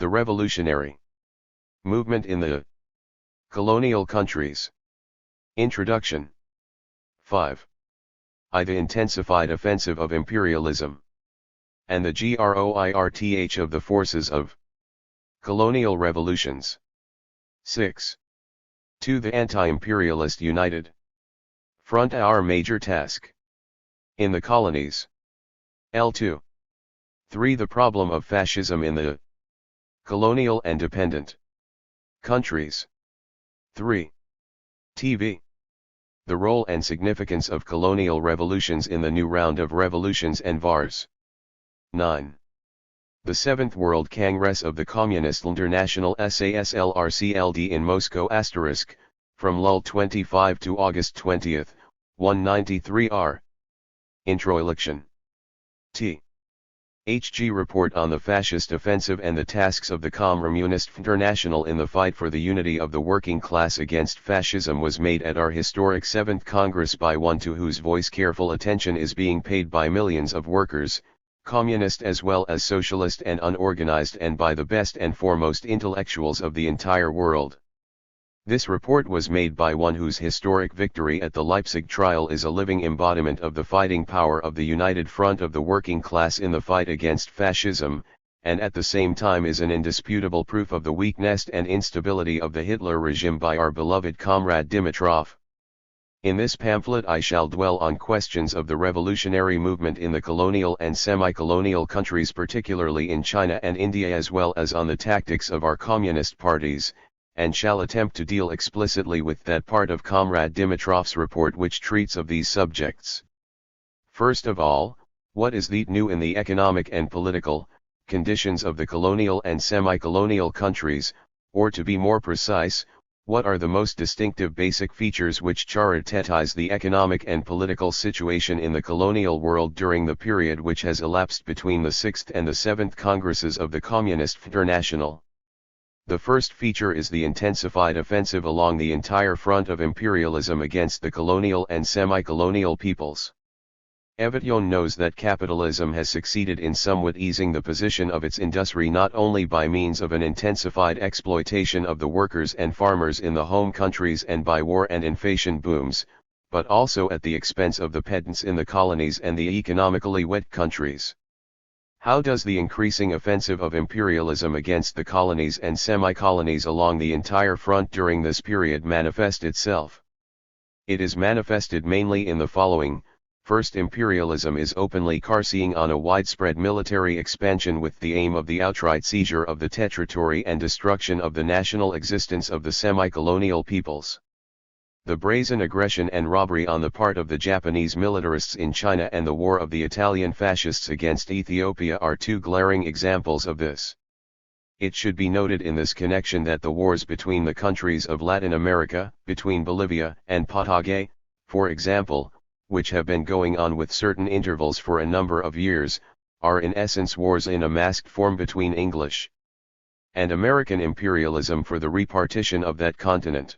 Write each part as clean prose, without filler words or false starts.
The revolutionary movement in the colonial countries. Introduction. 5. The intensified offensive of imperialism and the growth of the forces of colonial revolutions. 6. To the anti-imperialist united front, our major task in the colonies. L2. 3. The problem of fascism in the colonial and dependent countries. 3. TV. The role and significance of colonial revolutions in the new round of revolutions and wars. 9. The 7th World Congress of the Communist International SASLRCLD in Moscow *, from Lul 25 to August 20, 193 R. Introduction. THG report on the fascist offensive and the tasks of the Communist International in the fight for the unity of the working class against fascism was made at our historic 7th Congress by one to whose voice careful attention is being paid by millions of workers, communist as well as socialist and unorganized, and by the best and foremost intellectuals of the entire world. This report was made by one whose historic victory at the Leipzig trial is a living embodiment of the fighting power of the united front of the working class in the fight against fascism, and at the same time is an indisputable proof of the weakness and instability of the Hitler regime by our beloved comrade Dimitrov. In this pamphlet I shall dwell on questions of the revolutionary movement in the colonial and semi-colonial countries, particularly in China and India, as well as on the tactics of our communist parties, and shall attempt to deal explicitly with that part of Comrade Dimitrov's report which treats of these subjects. First of all, what is the new in the economic and political conditions of the colonial and semi-colonial countries, or to be more precise, what are the most distinctive basic features which characterize the economic and political situation in the colonial world during the period which has elapsed between the 6th and the 7th Congresses of the Communist International? The first feature is the intensified offensive along the entire front of imperialism against the colonial and semi-colonial peoples. Everyone knows that capitalism has succeeded in somewhat easing the position of its industry not only by means of an intensified exploitation of the workers and farmers in the home countries and by war and inflation booms, but also at the expense of the pedants in the colonies and the economically weak countries. How does the increasing offensive of imperialism against the colonies and semi-colonies along the entire front during this period manifest itself? It is manifested mainly in the following. First, imperialism is openly carrying on a widespread military expansion with the aim of the outright seizure of the territory and destruction of the national existence of the semi-colonial peoples. The brazen aggression and robbery on the part of the Japanese militarists in China and the war of the Italian fascists against Ethiopia are two glaring examples of this. It should be noted in this connection that the wars between the countries of Latin America, between Bolivia and Paraguay, for example, which have been going on with certain intervals for a number of years, are in essence wars in a masked form between English and American imperialism for the repartition of that continent.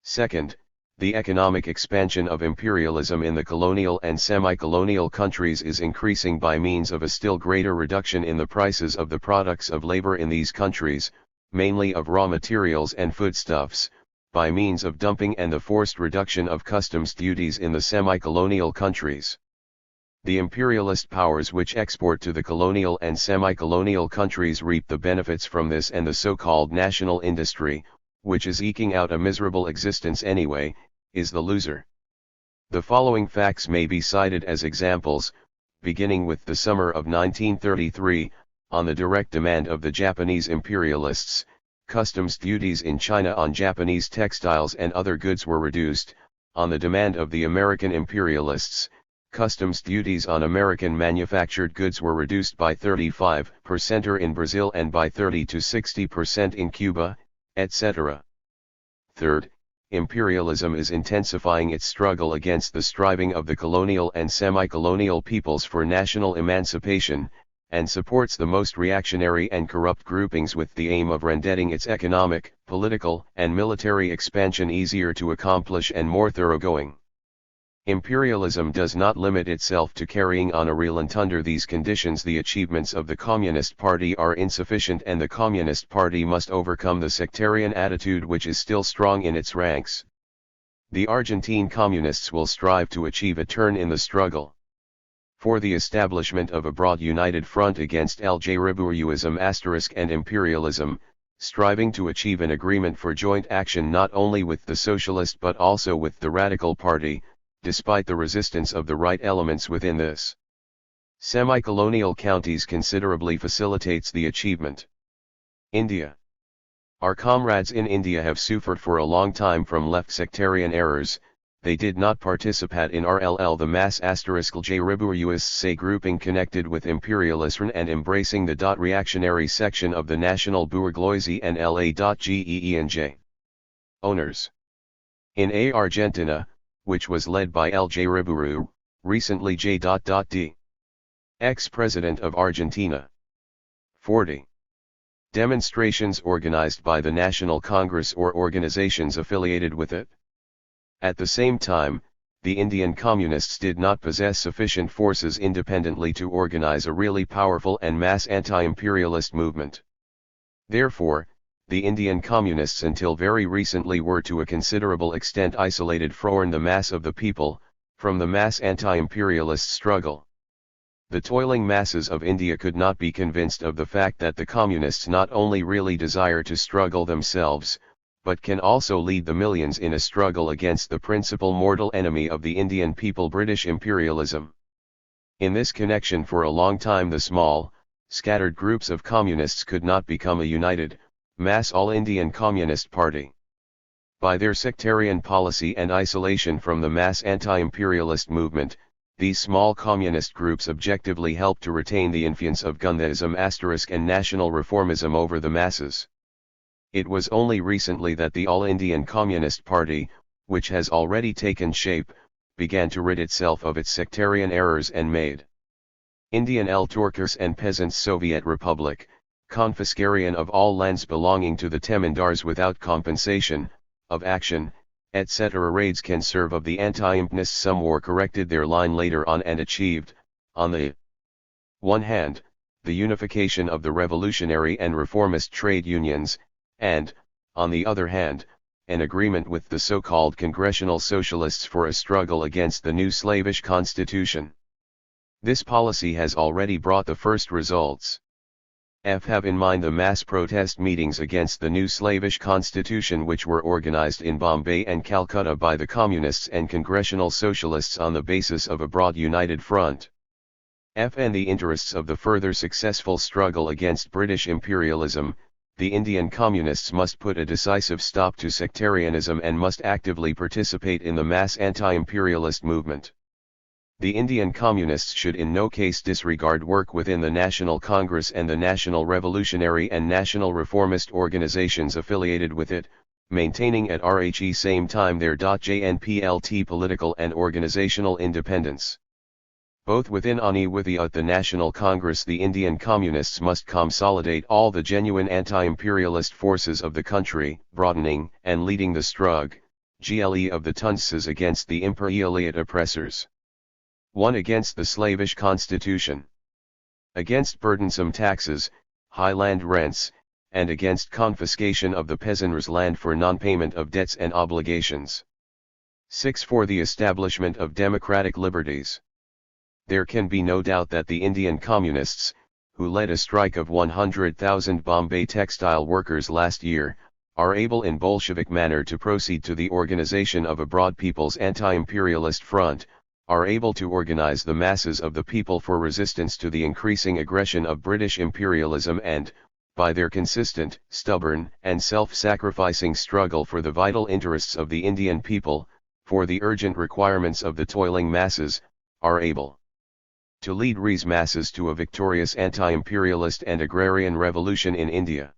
Second, the economic expansion of imperialism in the colonial and semi-colonial countries is increasing by means of a still greater reduction in the prices of the products of labor in these countries, mainly of raw materials and foodstuffs, by means of dumping and the forced reduction of customs duties in the semi-colonial countries. The imperialist powers which export to the colonial and semi-colonial countries reap the benefits from this, and the so-called national industry, which is eking out a miserable existence anyway, is the loser. The following facts may be cited as examples, beginning with the summer of 1933, on the direct demand of the Japanese imperialists, customs duties in China on Japanese textiles and other goods were reduced. On the demand of the American imperialists, customs duties on American manufactured goods were reduced by 35% in Brazil and by 30 to 60% in Cuba, etc. Third, imperialism is intensifying its struggle against the striving of the colonial and semi-colonial peoples for national emancipation, and supports the most reactionary and corrupt groupings with the aim of rendering its economic, political, and military expansion easier to accomplish and more thoroughgoing. Imperialism does not limit itself to carrying on a real, and under these conditions the achievements of the Communist Party are insufficient, and the Communist Party must overcome the sectarian attitude which is still strong in its ranks. The Argentine Communists will strive to achieve a turn in the struggle for the establishment of a broad united front against THIRD-WORLDISM and imperialism, striving to achieve an agreement for joint action not only with the Socialist but also with the Radical Party, despite the resistance of the right elements within this semi-colonial counties considerably facilitates the achievement. India. Our comrades in India have suffered for a long time from left sectarian errors. They did not participate in RLL, the mass *J grouping connected with imperialism and embracing the reactionary section of the national bourgeoisie and LA.GEENJ owners. In Argentina, which was led by L.J. Riburu, recently J.D. ex-president of Argentina. 40. Demonstrations organized by the National Congress or organizations affiliated with it. At the same time, the Indian Communists did not possess sufficient forces independently to organize a really powerful and mass anti-imperialist movement. Therefore, the Indian Communists until very recently were to a considerable extent isolated from the mass of the people, from the mass anti-imperialist struggle. The toiling masses of India could not be convinced of the fact that the Communists not only really desire to struggle themselves, but can also lead the millions in a struggle against the principal mortal enemy of the Indian people, British imperialism. In this connection, for a long time the small, scattered groups of communists could not become a united, mass all-Indian Communist Party. By their sectarian policy and isolation from the mass anti-imperialist movement, these small communist groups objectively helped to retain the influence of Gandhism and national reformism over the masses. It was only recently that the All-Indian Communist Party, which has already taken shape, began to rid itself of its sectarian errors and made Indian Turks and Peasants Soviet Republic, confiscarian of all lands belonging to the Temindars without compensation, of action, etc. Raids can serve of the anti-imperialists. Some war corrected their line later on and achieved, on the one hand, the unification of the revolutionary and reformist trade unions, and, on the other hand, an agreement with the so-called Congressional Socialists for a struggle against the new slavish constitution. This policy has already brought the first results. Have in mind the mass protest meetings against the new slavish constitution which were organized in Bombay and Calcutta by the Communists and Congressional Socialists on the basis of a broad united front. And the interests of the further successful struggle against British imperialism, the Indian Communists must put a decisive stop to sectarianism and must actively participate in the mass anti-imperialist movement. The Indian Communists should in no case disregard work within the National Congress and the National Revolutionary and National Reformist organizations affiliated with it, maintaining at the same time their JNPLT political and organizational independence. Both within and without the National Congress, the Indian Communists must consolidate all the genuine anti-imperialist forces of the country, broadening and leading the struggle of the Tunsis against the imperialist oppressors. 1. Against the slavish constitution. Against burdensome taxes, high land rents, and against confiscation of the peasants' land for non-payment of debts and obligations. 6. For the establishment of democratic liberties. There can be no doubt that the Indian Communists, who led a strike of 100,000 Bombay textile workers last year, are able in Bolshevik manner to proceed to the organization of a broad people's anti-imperialist front, are able to organize the masses of the people for resistance to the increasing aggression of British imperialism and, by their consistent, stubborn, and self-sacrificing struggle for the vital interests of the Indian people, for the urgent requirements of the toiling masses, are able to lead these masses to a victorious anti-imperialist and agrarian revolution in India.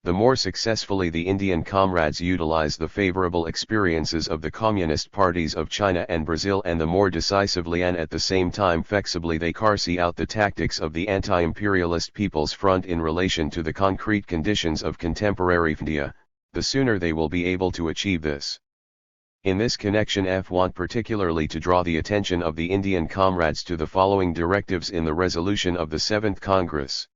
The more successfully the Indian comrades utilize the favorable experiences of the communist parties of China and Brazil, and the more decisively and at the same time flexibly they carry out the tactics of the anti-imperialist People's Front in relation to the concrete conditions of contemporary India, the sooner they will be able to achieve this. In this connection, F want particularly to draw the attention of the Indian comrades to the following directives in the resolution of the 7th Congress.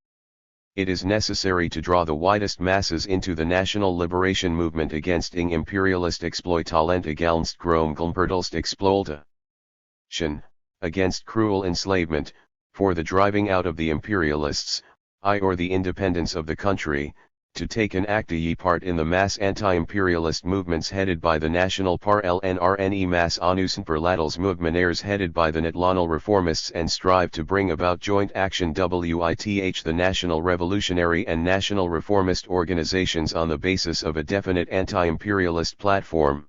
It is necessary to draw the widest masses into the national liberation movement against imperialist exploitalent against gromgelmperdalst exploitation, against cruel enslavement, for the driving out of the imperialists, or the independence of the country, to take an active part in the mass anti-imperialist movements headed by the National Parlnrne Mass Onusenperladels Movementaires headed by the National Reformists and strive to bring about joint action with the National Revolutionary and National Reformist organizations on the basis of a definite anti-imperialist platform.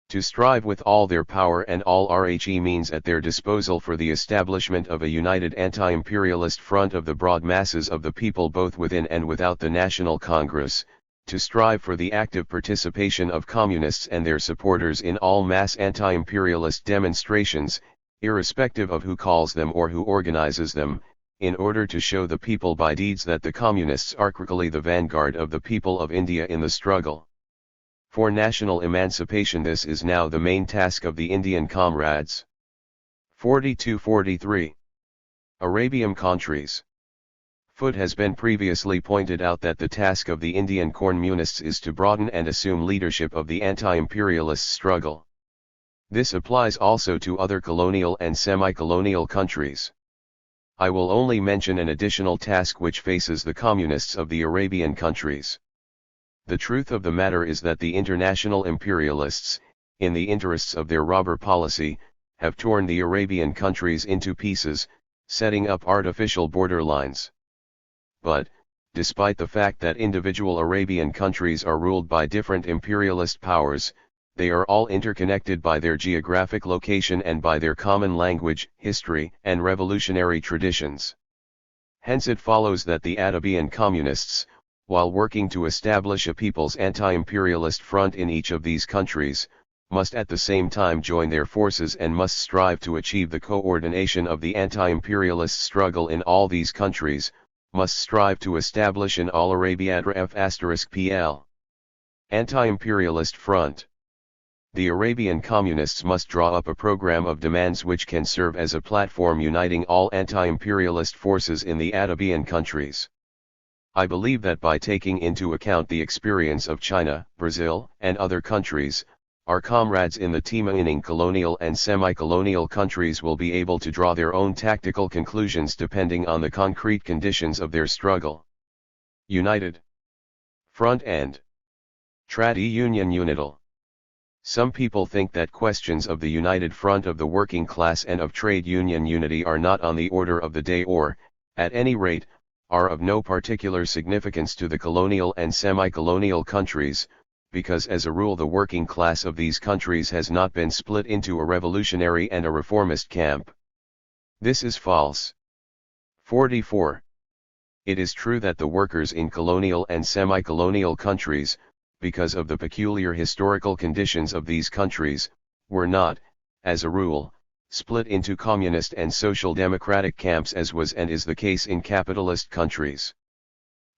To strive with all their power and all RHE means at their disposal for the establishment of a united anti-imperialist front of the broad masses of the people both within and without the National Congress, to strive for the active participation of communists and their supporters in all mass anti-imperialist demonstrations, irrespective of who calls them or who organizes them, in order to show the people by deeds that the communists are clearly the vanguard of the people of India in the struggle for national emancipation. This is now the main task of the Indian comrades. 42-43. Arabian countries. Foot has been previously pointed out that the task of the Indian communists is to broaden and assume leadership of the anti-imperialist struggle. This applies also to other colonial and semi-colonial countries. I will only mention an additional task which faces the communists of the Arabian countries. The truth of the matter is that the international imperialists, in the interests of their robber policy, have torn the Arabian countries into pieces, setting up artificial borderlines. But, despite the fact that individual Arabian countries are ruled by different imperialist powers, they are all interconnected by their geographic location and by their common language, history, and revolutionary traditions. Hence it follows that the Arabian communists, while working to establish a people's anti-imperialist front in each of these countries, must at the same time join their forces and must strive to achieve the coordination of the anti-imperialist struggle in all these countries, must strive to establish an all-Arabia F***PL anti-imperialist front. The Arabian communists must draw up a program of demands which can serve as a platform uniting all anti-imperialist forces in the Arabian countries. I believe that by taking into account the experience of China, Brazil, and other countries, our comrades in the remaining colonial and semi-colonial countries will be able to draw their own tactical conclusions depending on the concrete conditions of their struggle. United Front and Trade Union Unital. Some people think that questions of the united front of the working class and of trade union unity are not on the order of the day or, at any rate, are of no particular significance to the colonial and semi-colonial countries, because as a rule the working class of these countries has not been split into a revolutionary and a reformist camp. This is false. 44. It is true that the workers in colonial and semi-colonial countries, because of the peculiar historical conditions of these countries, were not, as a rule, split into communist and social democratic camps as was and is the case in capitalist countries.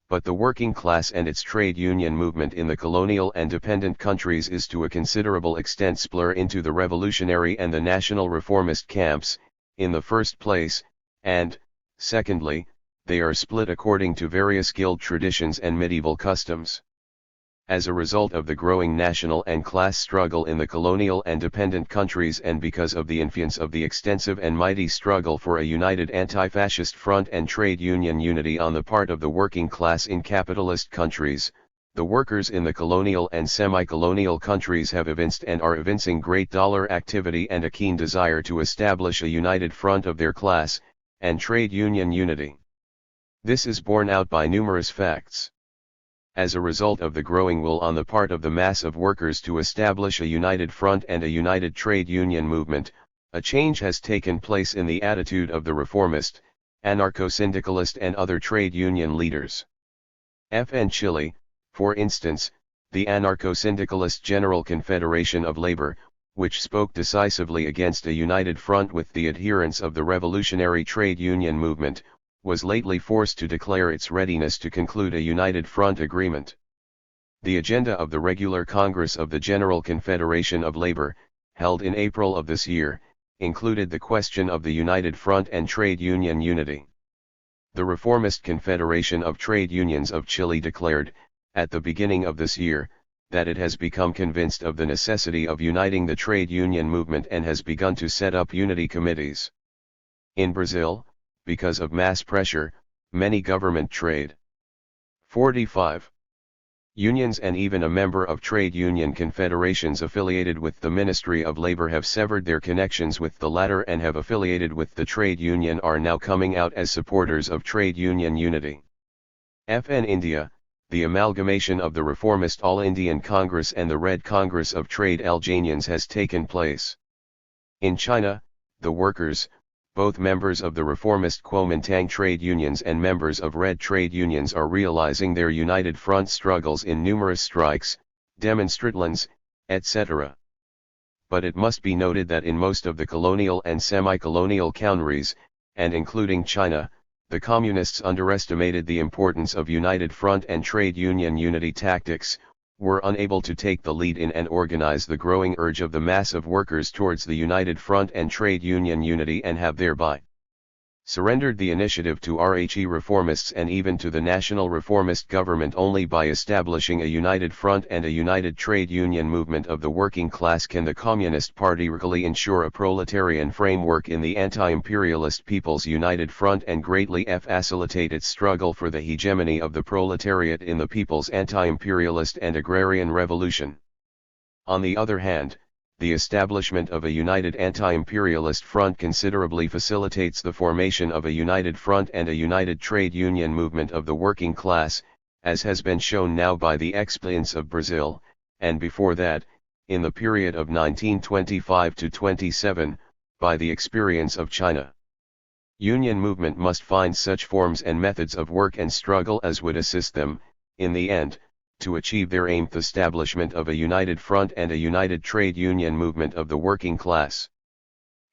But the working class and its trade union movement in the colonial and dependent countries is to a considerable extent split into the revolutionary and the national reformist camps, in the first place, and, secondly, they are split according to various guild traditions and medieval customs. As a result of the growing national and class struggle in the colonial and dependent countries and because of the influence of the extensive and mighty struggle for a united anti-fascist front and trade union unity on the part of the working class in capitalist countries, the workers in the colonial and semi-colonial countries have evinced and are evincing great dollar activity and a keen desire to establish a united front of their class and trade union unity. This is borne out by numerous facts. As a result of the growing will on the part of the mass of workers to establish a united front and a united trade union movement, a change has taken place in the attitude of the reformist, anarcho-syndicalist and other trade union leaders. In Chile, for instance, the anarcho-syndicalist General Confederation of Labor, which spoke decisively against a united front with the adherents of the revolutionary trade union movement, was lately forced to declare its readiness to conclude a united front agreement. The agenda of the regular Congress of the General Confederation of Labor, held in April of this year, included the question of the United Front and trade union unity. The Reformist Confederation of Trade Unions of Chile declared, at the beginning of this year, that it has become convinced of the necessity of uniting the trade union movement and has begun to set up unity committees. In Brazil, because of mass pressure, many government trade 45 unions and even a member of trade union confederations affiliated with the Ministry of Labor have severed their connections with the latter and have affiliated with the trade union are now coming out as supporters of trade union unity. In India, the amalgamation of the reformist All Indian Congress and the Red Congress of Trade Unions has taken place. In China, the workers, both members of the reformist Comintern trade unions and members of Red trade unions, are realizing their united front struggles in numerous strikes, demonstrations, etc. But it must be noted that in most of the colonial and semi-colonial countries, and including China, the communists underestimated the importance of united front and trade union unity tactics, were unable to take the lead in and organize the growing urge of the mass of workers towards the united front and trade union unity, and have thereby surrendered the initiative to reformists and even to the national reformist government. Only by establishing a united front and a united trade union movement of the working class can the Communist Party really ensure a proletarian framework in the anti-imperialist People's United Front and greatly facilitate its struggle for the hegemony of the proletariat in the people's anti-imperialist and agrarian revolution. On the other hand, the establishment of a united anti-imperialist front considerably facilitates the formation of a united front and a united trade union movement of the working class, as has been shown now by the experience of Brazil, and before that, in the period of 1925 to 27, by the experience of China. Union movement must find such forms and methods of work and struggle as would assist them, in the end, to achieve their aim: the establishment of a united front and a united trade union movement of the working class.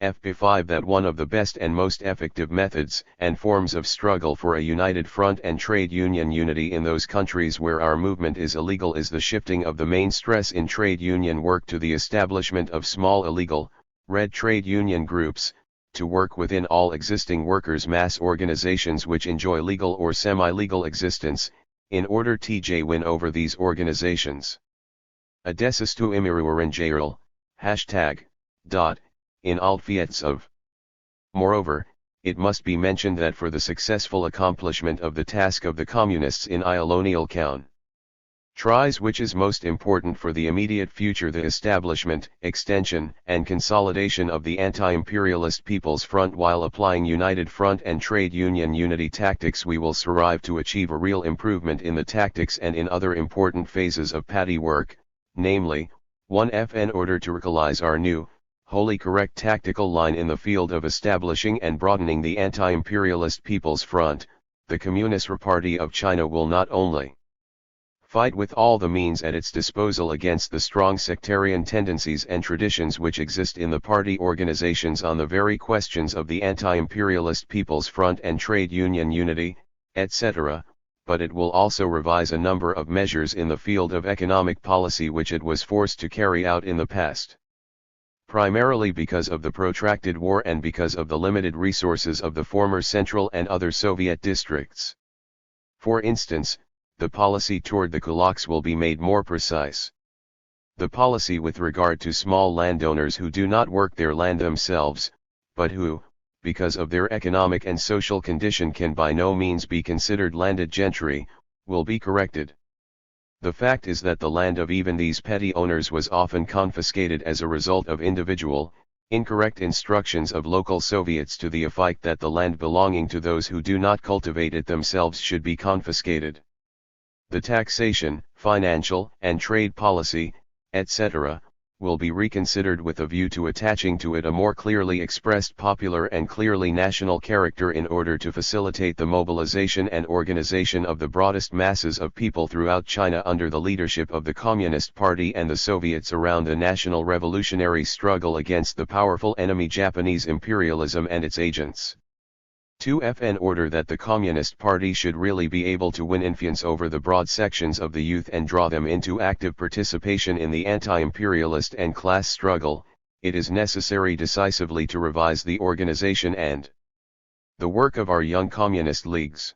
FP5 That one of the best and most effective methods and forms of struggle for a united front and trade union unity in those countries where our movement is illegal is the shifting of the main stress in trade union work to the establishment of small illegal, red trade union groups, to work within all existing workers' mass organizations which enjoy legal or semi-legal existence, in order to win over these organizations. Adesistu imiruaranjairil, in altfiets of. Moreover, it must be mentioned that for the successful accomplishment of the task of the communists in Colonial countries, which is most important for the immediate future, the establishment, extension, and consolidation of the anti-imperialist People's Front while applying united front and trade union unity tactics, we will strive to achieve a real improvement in the tactics and in other important phases of party work, namely, 1. In order to realize our new, wholly correct tactical line in the field of establishing and broadening the anti-imperialist People's Front, the Communist Party of China will not only fight with all the means at its disposal against the strong sectarian tendencies and traditions which exist in the party organizations on the very questions of the anti-imperialist People's Front and trade union unity, etc., but it will also revise a number of measures in the field of economic policy which it was forced to carry out in the past. Primarily because of the protracted war and because of the limited resources of the former Central and other Soviet districts. For instance, the policy toward the kulaks will be made more precise. The policy with regard to small landowners who do not work their land themselves, but who, because of their economic and social condition can by no means be considered landed gentry, will be corrected. The fact is that the land of even these petty owners was often confiscated as a result of individual, incorrect instructions of local Soviets to the effect that the land belonging to those who do not cultivate it themselves should be confiscated. The taxation, financial, and trade policy, etc., will be reconsidered with a view to attaching to it a more clearly expressed popular and clearly national character in order to facilitate the mobilization and organization of the broadest masses of people throughout China under the leadership of the Communist Party and the Soviets around the national revolutionary struggle against the powerful enemy Japanese imperialism and its agents. 2F in order that the Communist Party should really be able to win influence over the broad sections of the youth and draw them into active participation in the anti-imperialist and class struggle, it is necessary decisively to revise the organization and the work of our young communist leagues.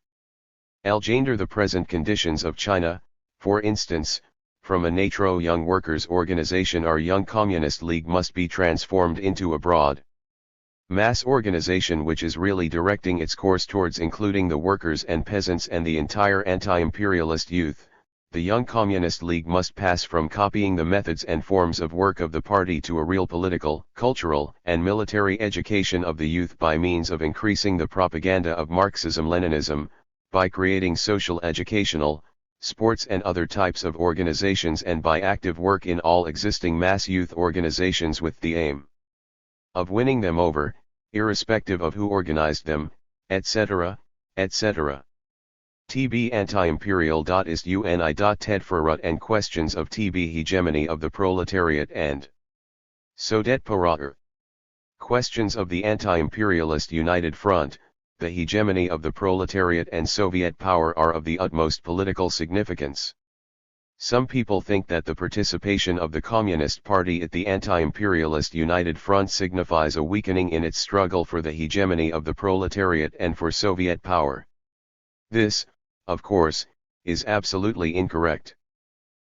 Gender the present conditions of China, for instance, from a NATO Young Workers' Organization our Young Communist League must be transformed into a broad mass organization which is really directing its course towards including the workers and peasants and the entire anti-imperialist youth. The Young Communist League must pass from copying the methods and forms of work of the party to a real political, cultural, and military education of the youth by means of increasing the propaganda of Marxism-Leninism, by creating social educational, sports and other types of organizations and by active work in all existing mass youth organizations with the aim of winning them over, irrespective of who organized them, etc., etc. TB anti-imperial.ist.uni.ted and questions of TB hegemony of the proletariat and Sodet Power. Questions of the anti-imperialist United Front, the hegemony of the proletariat and Soviet power are of the utmost political significance. Some people think that the participation of the Communist Party at the anti-imperialist United Front signifies a weakening in its struggle for the hegemony of the proletariat and for Soviet power. This, of course, is absolutely incorrect.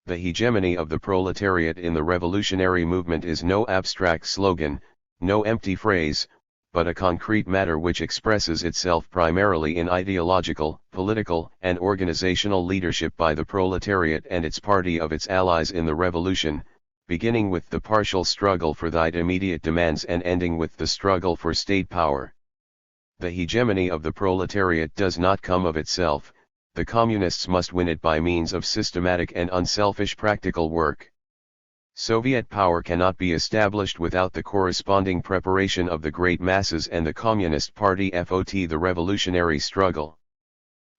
The hegemony of the proletariat in the revolutionary movement is no abstract slogan, no empty phrase, but a concrete matter which expresses itself primarily in ideological, political, and organizational leadership by the proletariat and its party of its allies in the revolution, beginning with the partial struggle for the immediate demands and ending with the struggle for state power. The hegemony of the proletariat does not come of itself, the communists must win it by means of systematic and unselfish practical work. Soviet power cannot be established without the corresponding preparation of the great masses and the Communist Party fought the revolutionary struggle.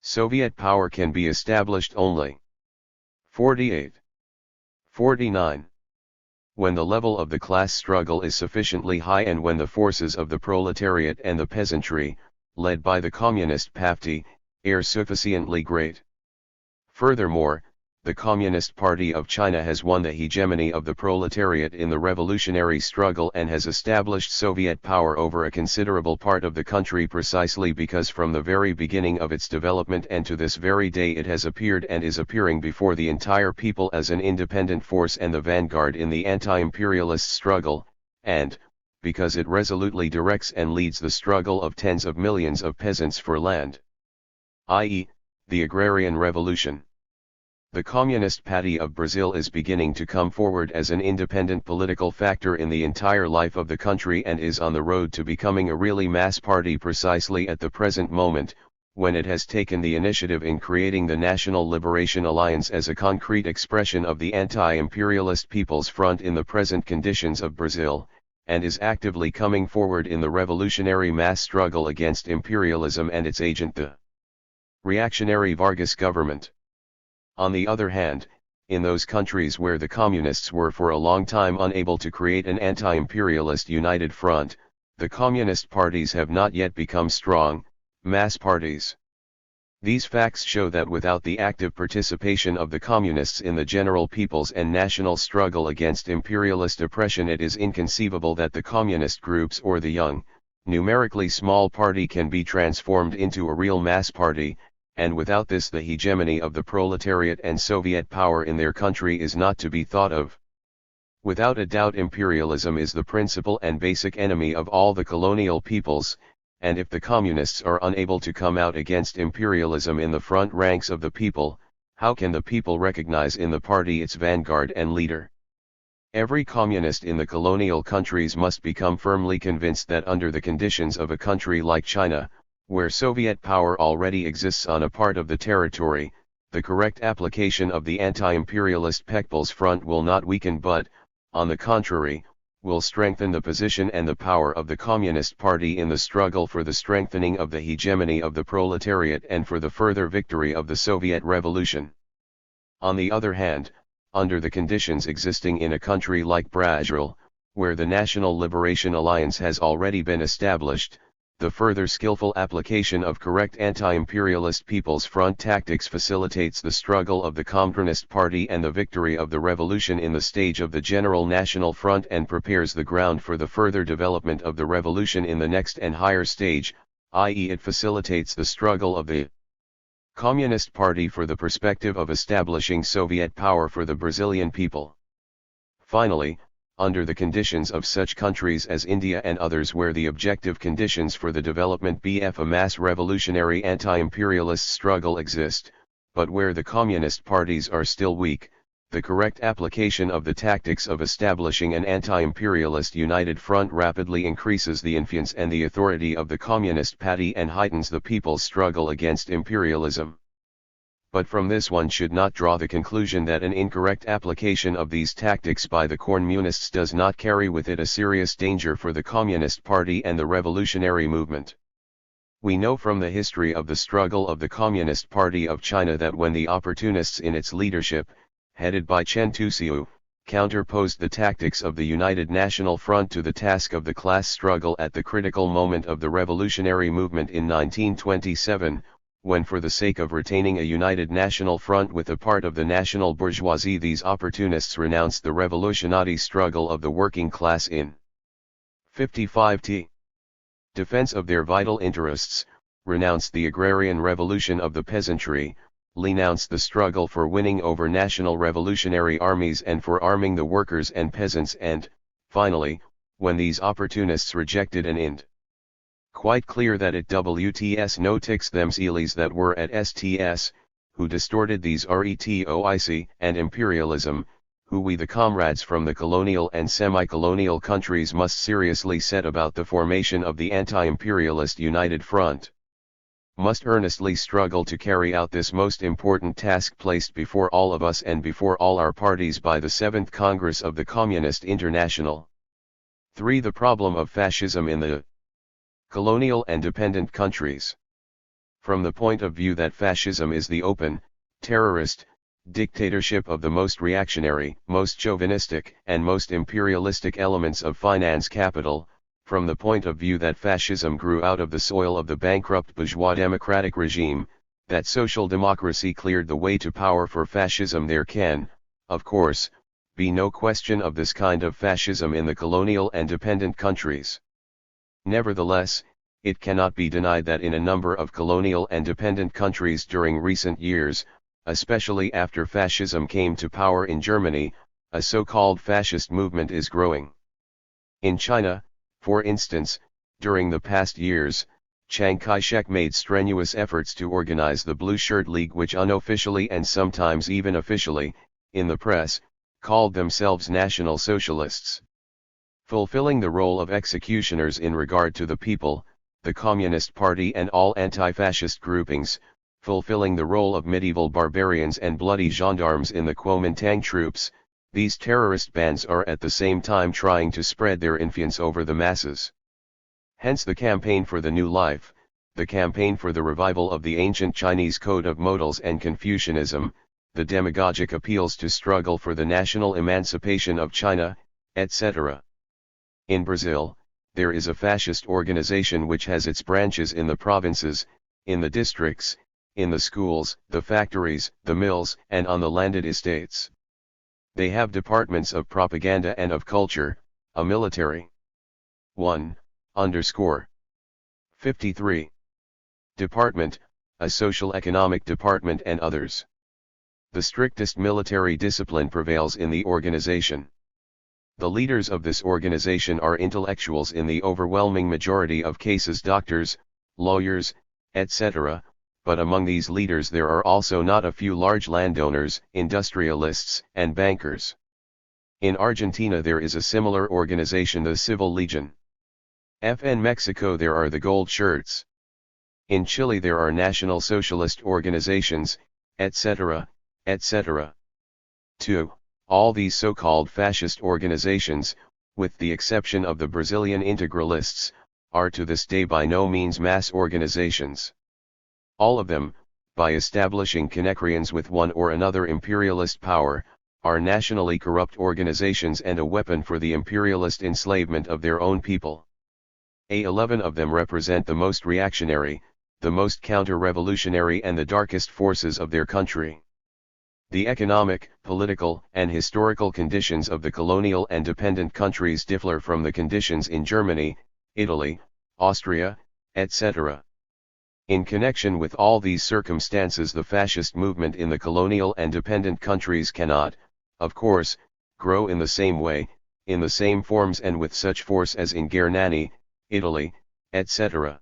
Soviet power can be established only 48. 49. When the level of the class struggle is sufficiently high and when the forces of the proletariat and the peasantry, led by the Communist Party, are sufficiently great. Furthermore, the Communist Party of China has won the hegemony of the proletariat in the revolutionary struggle and has established Soviet power over a considerable part of the country precisely because from the very beginning of its development and to this very day it has appeared and is appearing before the entire people as an independent force and the vanguard in the anti-imperialist struggle, and, because it resolutely directs and leads the struggle of tens of millions of peasants for land, i.e., the agrarian revolution. The Communist Party of Brazil is beginning to come forward as an independent political factor in the entire life of the country and is on the road to becoming a really mass party precisely at the present moment, when it has taken the initiative in creating the National Liberation Alliance as a concrete expression of the anti-imperialist People's Front in the present conditions of Brazil, and is actively coming forward in the revolutionary mass struggle against imperialism and its agent the reactionary Vargas government. On the other hand, in those countries where the communists were for a long time unable to create an anti-imperialist united front, the communist parties have not yet become strong, mass parties. These facts show that without the active participation of the communists in the general people's and national struggle against imperialist oppression it is inconceivable that the communist groups or the young, numerically small party can be transformed into a real mass party, and without this the hegemony of the proletariat and Soviet power in their country is not to be thought of. Without a doubt imperialism is the principal and basic enemy of all the colonial peoples, and if the communists are unable to come out against imperialism in the front ranks of the people, how can the people recognize in the party its vanguard and leader? Every communist in the colonial countries must become firmly convinced that under the conditions of a country like China, where Soviet power already exists on a part of the territory, the correct application of the anti-imperialist People's Front will not weaken but, on the contrary, will strengthen the position and the power of the Communist Party in the struggle for the strengthening of the hegemony of the proletariat and for the further victory of the Soviet Revolution. On the other hand, under the conditions existing in a country like Brazil, where the National Liberation Alliance has already been established, the further skillful application of correct anti-imperialist People's Front tactics facilitates the struggle of the Communist Party and the victory of the revolution in the stage of the General National Front, and prepares the ground for the further development of the revolution in the next and higher stage, i.e. it facilitates the struggle of the Communist Party for the perspective of establishing Soviet power for the Brazilian people. Finally, under the conditions of such countries as India and others where the objective conditions for the development of a mass revolutionary anti-imperialist struggle exist, but where the communist parties are still weak, the correct application of the tactics of establishing an anti-imperialist united front rapidly increases the influence and the authority of the Communist Party and heightens the people's struggle against imperialism. But from this one should not draw the conclusion that an incorrect application of these tactics by the Communists does not carry with it a serious danger for the Communist Party and the revolutionary movement. We know from the history of the struggle of the Communist Party of China that when the opportunists in its leadership, headed by Chen Tuxiu, counterposed the tactics of the United National Front to the task of the class struggle at the critical moment of the revolutionary movement in 1927, when for the sake of retaining a united national front with a part of the national bourgeoisie these opportunists renounced the revolutionary struggle of the working class in 55t. Defense of their vital interests, renounced the agrarian revolution of the peasantry, renounced the struggle for winning over national revolutionary armies and for arming the workers and peasants, and, finally, when these opportunists rejected an ind. Quite clear that it wts notics themselves that were at sts, who distorted these retoic and imperialism, who we the comrades from the colonial and semi-colonial countries must seriously set about the formation of the anti-imperialist united front. Must earnestly struggle to carry out this most important task placed before all of us and before all our parties by the 7th Congress of the Communist International. 3. The problem of fascism in the colonial and dependent countries. From the point of view that fascism is the open, terrorist, dictatorship of the most reactionary, most chauvinistic, and most imperialistic elements of finance capital, from the point of view that fascism grew out of the soil of the bankrupt bourgeois democratic regime, that social democracy cleared the way to power for fascism, there can, of course, be no question of this kind of fascism in the colonial and dependent countries. Nevertheless, it cannot be denied that in a number of colonial and dependent countries during recent years, especially after fascism came to power in Germany, a so-called fascist movement is growing. In China, for instance, during the past years, Chiang Kai-shek made strenuous efforts to organize the Blue Shirt League, which unofficially and sometimes even officially, in the press, called themselves National Socialists. Fulfilling the role of executioners in regard to the people, the Communist Party and all anti-fascist groupings, fulfilling the role of medieval barbarians and bloody gendarmes in the Comintern troops, these terrorist bands are at the same time trying to spread their influence over the masses. Hence the campaign for the new life, the campaign for the revival of the ancient Chinese code of modals and Confucianism, the demagogic appeals to struggle for the national emancipation of China, etc. In Brazil, there is a fascist organization which has its branches in the provinces, in the districts, in the schools, the factories, the mills, and on the landed estates. They have departments of propaganda and of culture, a military 1_53 department, a social economic department, and others. The strictest military discipline prevails in the organization. The leaders of this organization are intellectuals, in the overwhelming majority of cases doctors, lawyers, etc., but among these leaders there are also not a few large landowners, industrialists, and bankers. In Argentina there is a similar organization, the Civil Legion. In Mexico there are the Gold Shirts. In Chile there are National Socialist organizations, etc., etc. 2. All these so-called fascist organizations, with the exception of the Brazilian integralists, are to this day by no means mass organizations. All of them, by establishing connections with one or another imperialist power, are nationally corrupt organizations and a weapon for the imperialist enslavement of their own people. 11 of them represent the most reactionary, the most counter-revolutionary and the darkest forces of their country. The economic, political, and historical conditions of the colonial and dependent countries differ from the conditions in Germany, Italy, Austria, etc. In connection with all these circumstances, the fascist movement in the colonial and dependent countries cannot, of course, grow in the same way, in the same forms and with such force as in Germany, Italy, etc.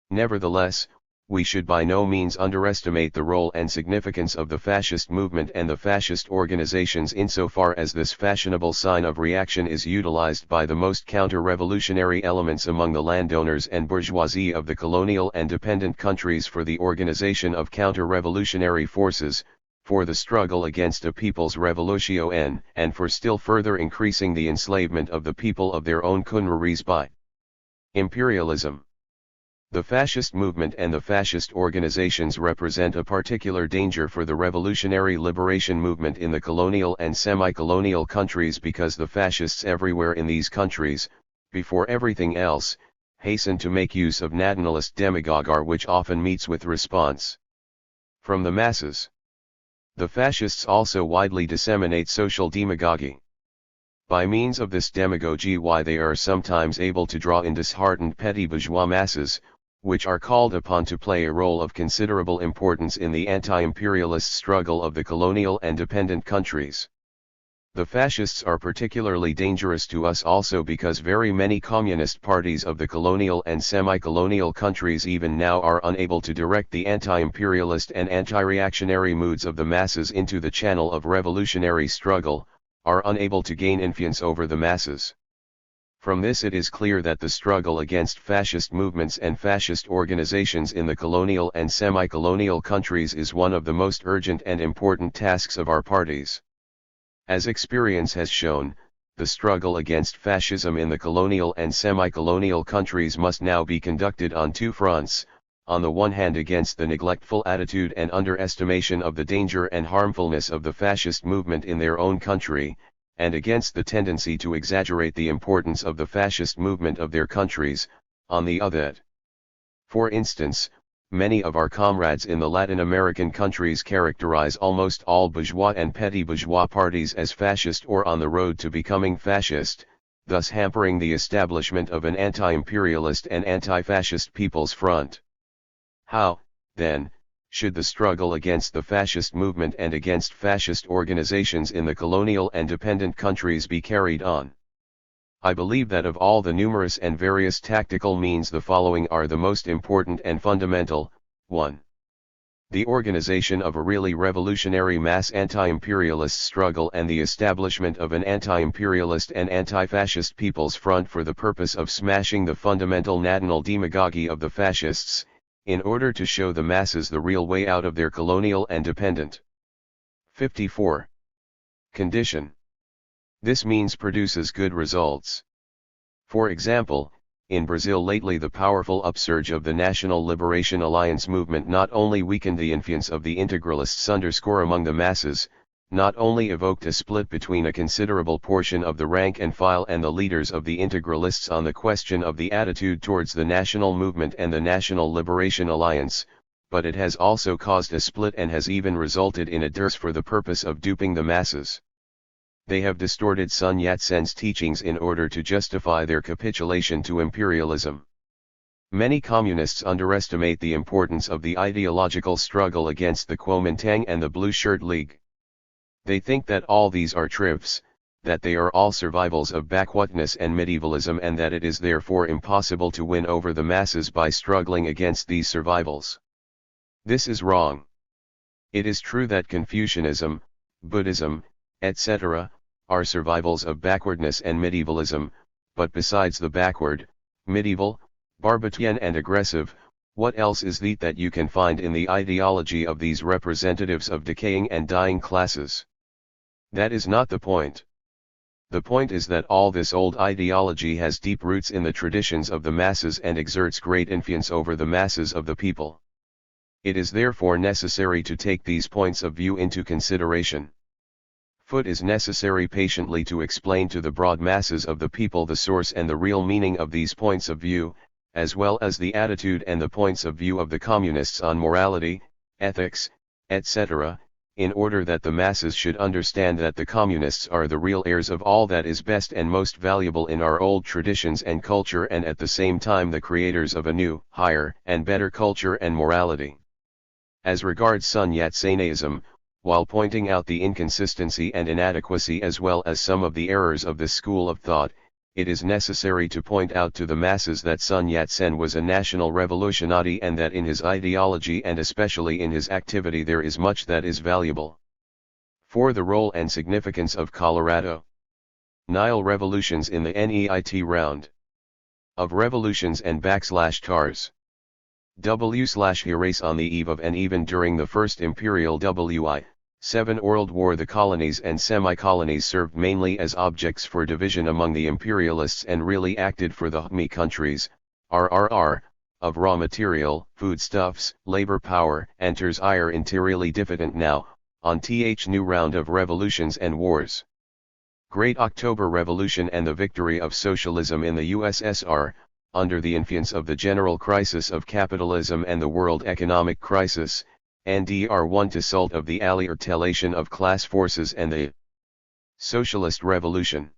Nevertheless, we should by no means underestimate the role and significance of the fascist movement and the fascist organizations insofar as this fashionable sign of reaction is utilized by the most counter-revolutionary elements among the landowners and bourgeoisie of the colonial and dependent countries for the organization of counter-revolutionary forces, for the struggle against a people's revolution and for still further increasing the enslavement of the people of their own countries by imperialism. The fascist movement and the fascist organizations represent a particular danger for the revolutionary liberation movement in the colonial and semi-colonial countries because the fascists everywhere in these countries, before everything else, hasten to make use of nationalist demagoguery which often meets with response from the masses. The fascists also widely disseminate social demagogy. By means of this demagogy they are sometimes able to draw in disheartened petty bourgeois masses, which are called upon to play a role of considerable importance in the anti-imperialist struggle of the colonial and dependent countries. The fascists are particularly dangerous to us also because very many communist parties of the colonial and semi-colonial countries even now are unable to direct the anti-imperialist and anti-reactionary moods of the masses into the channel of revolutionary struggle, are unable to gain influence over the masses. From this it is clear that the struggle against fascist movements and fascist organizations in the colonial and semi-colonial countries is one of the most urgent and important tasks of our parties. As experience has shown, the struggle against fascism in the colonial and semi-colonial countries must now be conducted on two fronts, on the one hand against the neglectful attitude and underestimation of the danger and harmfulness of the fascist movement in their own country, and against the tendency to exaggerate the importance of the fascist movement of their countries, on the other. For instance, many of our comrades in the Latin American countries characterize almost all bourgeois and petty bourgeois parties as fascist or on the road to becoming fascist, thus hampering the establishment of an anti-imperialist and anti-fascist people's front. How, then, should the struggle against the fascist movement and against fascist organizations in the colonial and dependent countries be carried on? I believe that of all the numerous and various tactical means the following are the most important and fundamental. 1. The organization of a really revolutionary mass anti-imperialist struggle and the establishment of an anti-imperialist and anti-fascist people's front for the purpose of smashing the fundamental national demagogy of the fascists, in order to show the masses the real way out of their colonial and dependent. 54. Condition. This means produces good results. For example, in Brazil lately the powerful upsurge of the National Liberation Alliance movement not only weakened the influence of the integralists among the masses, not only evoked a split between a considerable portion of the rank and file and the leaders of the integralists on the question of the attitude towards the national movement and the National Liberation Alliance, but it has also caused a split and has even resulted in a dearth for the purpose of duping the masses. They have distorted Sun Yat-sen's teachings in order to justify their capitulation to imperialism. Many communists underestimate the importance of the ideological struggle against the Comintern and the Blue Shirt League. They think that all these are trifles, that they are all survivals of backwardness and medievalism and that it is therefore impossible to win over the masses by struggling against these survivals. This is wrong. It is true that Confucianism, Buddhism, etc., are survivals of backwardness and medievalism, but besides the backward, medieval, barbarian and aggressive, what else is that you can find in the ideology of these representatives of decaying and dying classes? That is not the point. The point is that all this old ideology has deep roots in the traditions of the masses and exerts great influence over the masses of the people. It is therefore necessary to take these points of view into consideration. Foot is necessary patiently to explain to the broad masses of the people the source and the real meaning of these points of view, as well as the attitude and the points of view of the communists on morality, ethics, etc., in order that the masses should understand that the communists are the real heirs of all that is best and most valuable in our old traditions and culture, and at the same time the creators of a new, higher, and better culture and morality. As regards Sun Yat-senism, while pointing out the inconsistency and inadequacy as well as some of the errors of this school of thought, it is necessary to point out to the masses that Sun Yat-sen was a national revolutionary and that in his ideology and especially in his activity there is much that is valuable. For the role and significance of Colorado. Nile revolutions in the NEIT round. Of revolutions and /TARS. W/Hirace on the eve of and even during the First Imperial WI-7 World War, the colonies and semi-colonies served mainly as objects for division among the imperialists and really acted for the HMI countries, RRR, of raw material, foodstuffs, labor power, enters ire interiorly diffident now, on th new round of revolutions and wars. Great October Revolution and the victory of socialism in the USSR, under the influence of the general crisis of capitalism and the world economic crisis, NDR won to salt of the alliation of class forces and the socialist revolution.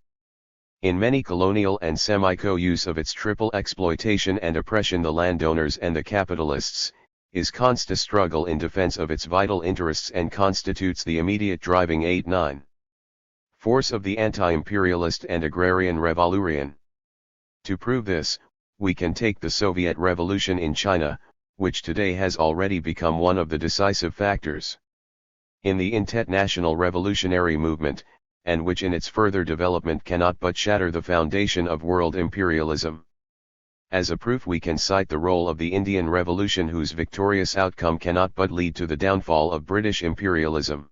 In many colonial and semi-co use of its triple exploitation and oppression, the landowners and the capitalists, is constant struggle in defense of its vital interests and constitutes the immediate driving 8-9 force of the anti-imperialist and agrarian revolution. To prove this, we can take the Soviet Revolution in China, which today has already become one of the decisive factors in the international revolutionary movement, and which in its further development cannot but shatter the foundation of world imperialism. As a proof we can cite the role of the Indian Revolution, whose victorious outcome cannot but lead to the downfall of British imperialism.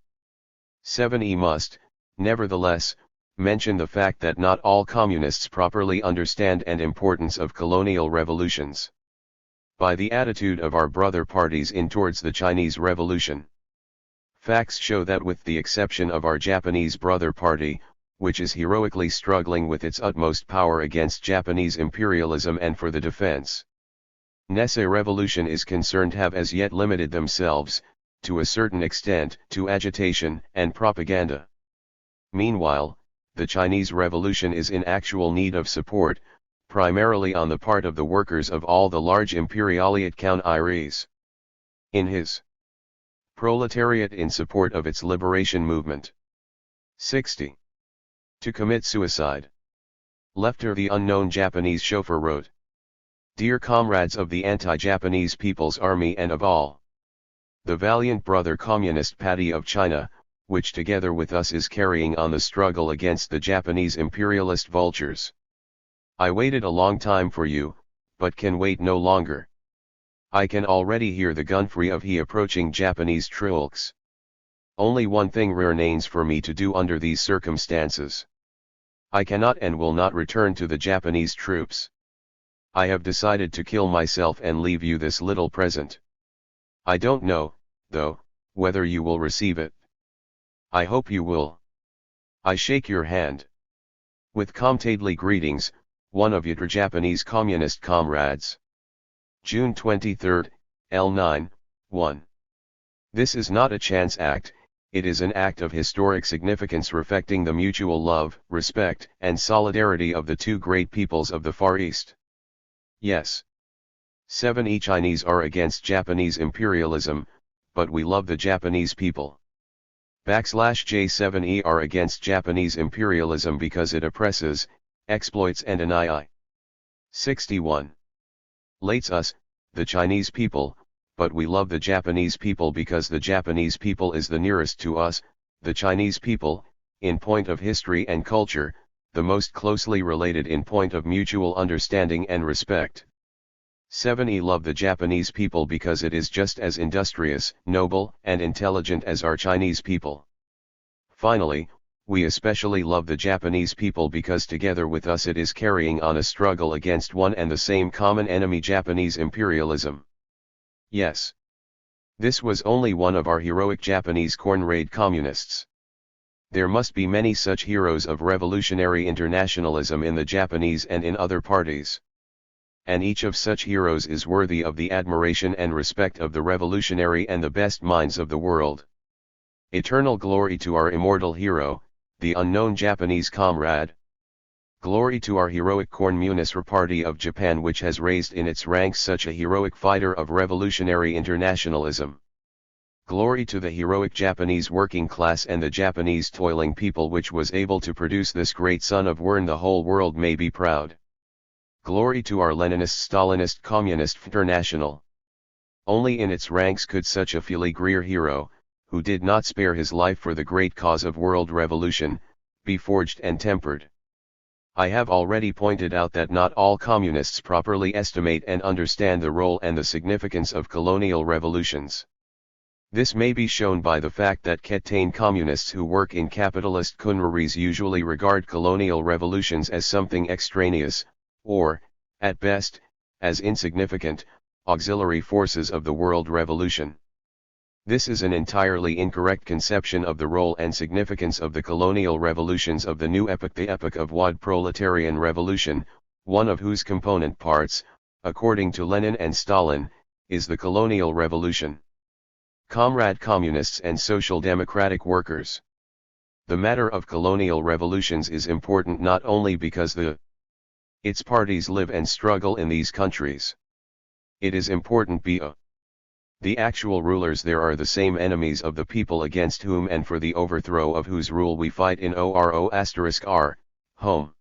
7e must, nevertheless, mention the fact that not all communists properly understand the importance of colonial revolutions. By the attitude of our brother parties in towards the Chinese Revolution. Facts show that with the exception of our Japanese brother party, which is heroically struggling with its utmost power against Japanese imperialism and for the defense, Nese revolution is concerned, have as yet limited themselves, to a certain extent, to agitation and propaganda. Meanwhile, the Chinese Revolution is in actual need of support, primarily on the part of the workers of all the large imperialate countries. In his proletariat in support of its liberation movement. 60. To commit suicide. Lefter, the unknown Japanese chauffeur, wrote, "Dear comrades of the anti-Japanese People's Army and of all the valiant brother Communist Party of China, which together with us is carrying on the struggle against the Japanese imperialist vultures. I waited a long time for you, but can wait no longer. I can already hear the gunfire of he approaching Japanese troops. Only one thing remains for me to do under these circumstances. I cannot and will not return to the Japanese troops. I have decided to kill myself and leave you this little present. I don't know, though, whether you will receive it. I hope you will. I shake your hand. With comtadely greetings, one of your Japanese communist comrades. June 23, L9, 1. This is not a chance act, it is an act of historic significance reflecting the mutual love, respect, and solidarity of the two great peoples of the Far East. Yes. 7. Chinese are against Japanese imperialism, but we love the Japanese people. J7 are against Japanese imperialism because it oppresses, exploits and annihilates. 61. Lates us, the Chinese people, but we love the Japanese people because the Japanese people is the nearest to us, the Chinese people, in point of history and culture, the most closely related in point of mutual understanding and respect. 7. Love the Japanese people because it is just as industrious, noble, and intelligent as our Chinese people. Finally, we especially love the Japanese people because together with us it is carrying on a struggle against one and the same common enemy, Japanese imperialism. Yes. This was only one of our heroic Japanese corn raid communists. There must be many such heroes of revolutionary internationalism in the Japanese and in other parties. And each of such heroes is worthy of the admiration and respect of the revolutionary and the best minds of the world. Eternal glory to our immortal hero, the unknown Japanese comrade. Glory to our heroic Communist Party of Japan, which has raised in its ranks such a heroic fighter of revolutionary internationalism. Glory to the heroic Japanese working class and the Japanese toiling people which was able to produce this great son of wherein the whole world may be proud. Glory to our Leninist-Stalinist Communist International. Only in its ranks could such a filigree hero, who did not spare his life for the great cause of world revolution, be forged and tempered. I have already pointed out that not all communists properly estimate and understand the role and the significance of colonial revolutions. This may be shown by the fact that Ketain communists who work in capitalist countries usually regard colonial revolutions as something extraneous, or, at best, as insignificant, auxiliary forces of the world revolution. This is an entirely incorrect conception of the role and significance of the colonial revolutions of the new epoch, the epoch of WOD proletarian revolution, one of whose component parts, according to Lenin and Stalin, is the colonial revolution. Comrade communists and social democratic workers. The matter of colonial revolutions is important not only because its parties live and struggle in these countries. It is important because the actual rulers there are the same enemies of the people against whom and for the overthrow of whose rule we fight in ORO*R, home.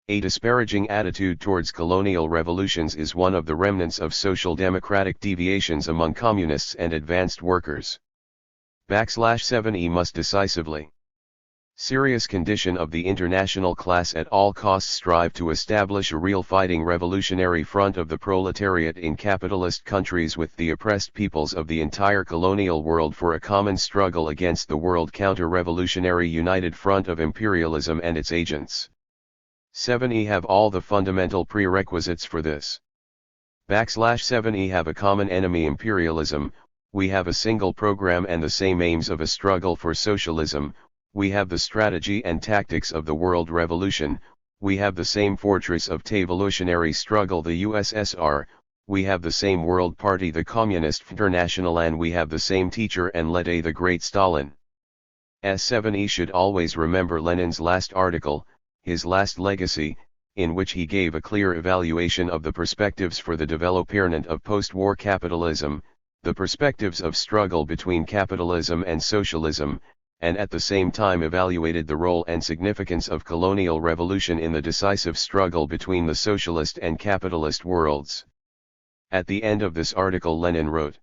A disparaging attitude towards colonial revolutions is one of the remnants of social democratic deviations among communists and advanced workers. /7E must decisively serious condition of the international class at all costs strive to establish a real fighting revolutionary front of the proletariat in capitalist countries with the oppressed peoples of the entire colonial world for a common struggle against the world counter-revolutionary united front of imperialism and its agents. 7E have all the fundamental prerequisites for this. /7E have a common enemy imperialism, we have a single program and the same aims of a struggle for socialism, we have the strategy and tactics of the world revolution, we have the same fortress of evolutionary struggle the USSR, we have the same world party the Communist International, and we have the same teacher and leader the great Stalin. S7E should always remember Lenin's last article, his last legacy, in which he gave a clear evaluation of the perspectives for the development of post-war capitalism, the perspectives of struggle between capitalism and socialism, and at the same time evaluated the role and significance of colonial revolution in the decisive struggle between the socialist and capitalist worlds. At the end of this article Lenin wrote,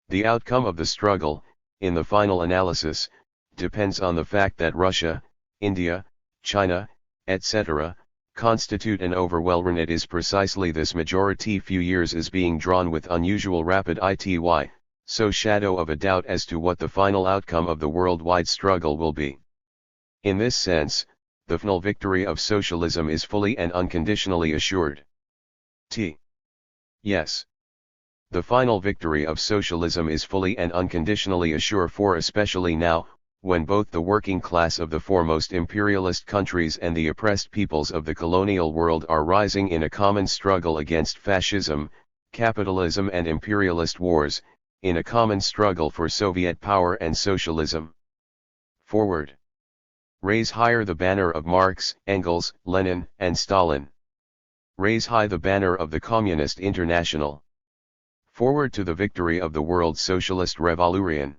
"The outcome of the struggle, in the final analysis, depends on the fact that Russia, India, China, etc., constitute an overwhelming. It is precisely this majority few years is being drawn with unusual rapid ity, so shadow of a doubt as to what the final outcome of the worldwide struggle will be. In this sense, the final victory of socialism is fully and unconditionally assured." Yes. The final victory of socialism is fully and unconditionally assured, for especially now, when both the working class of the foremost imperialist countries and the oppressed peoples of the colonial world are rising in a common struggle against fascism, capitalism and imperialist wars, in a common struggle for Soviet power and socialism. Forward. Raise higher the banner of Marx, Engels, Lenin, and Stalin. Raise high the banner of the Communist International. Forward to the victory of the world socialist revolution.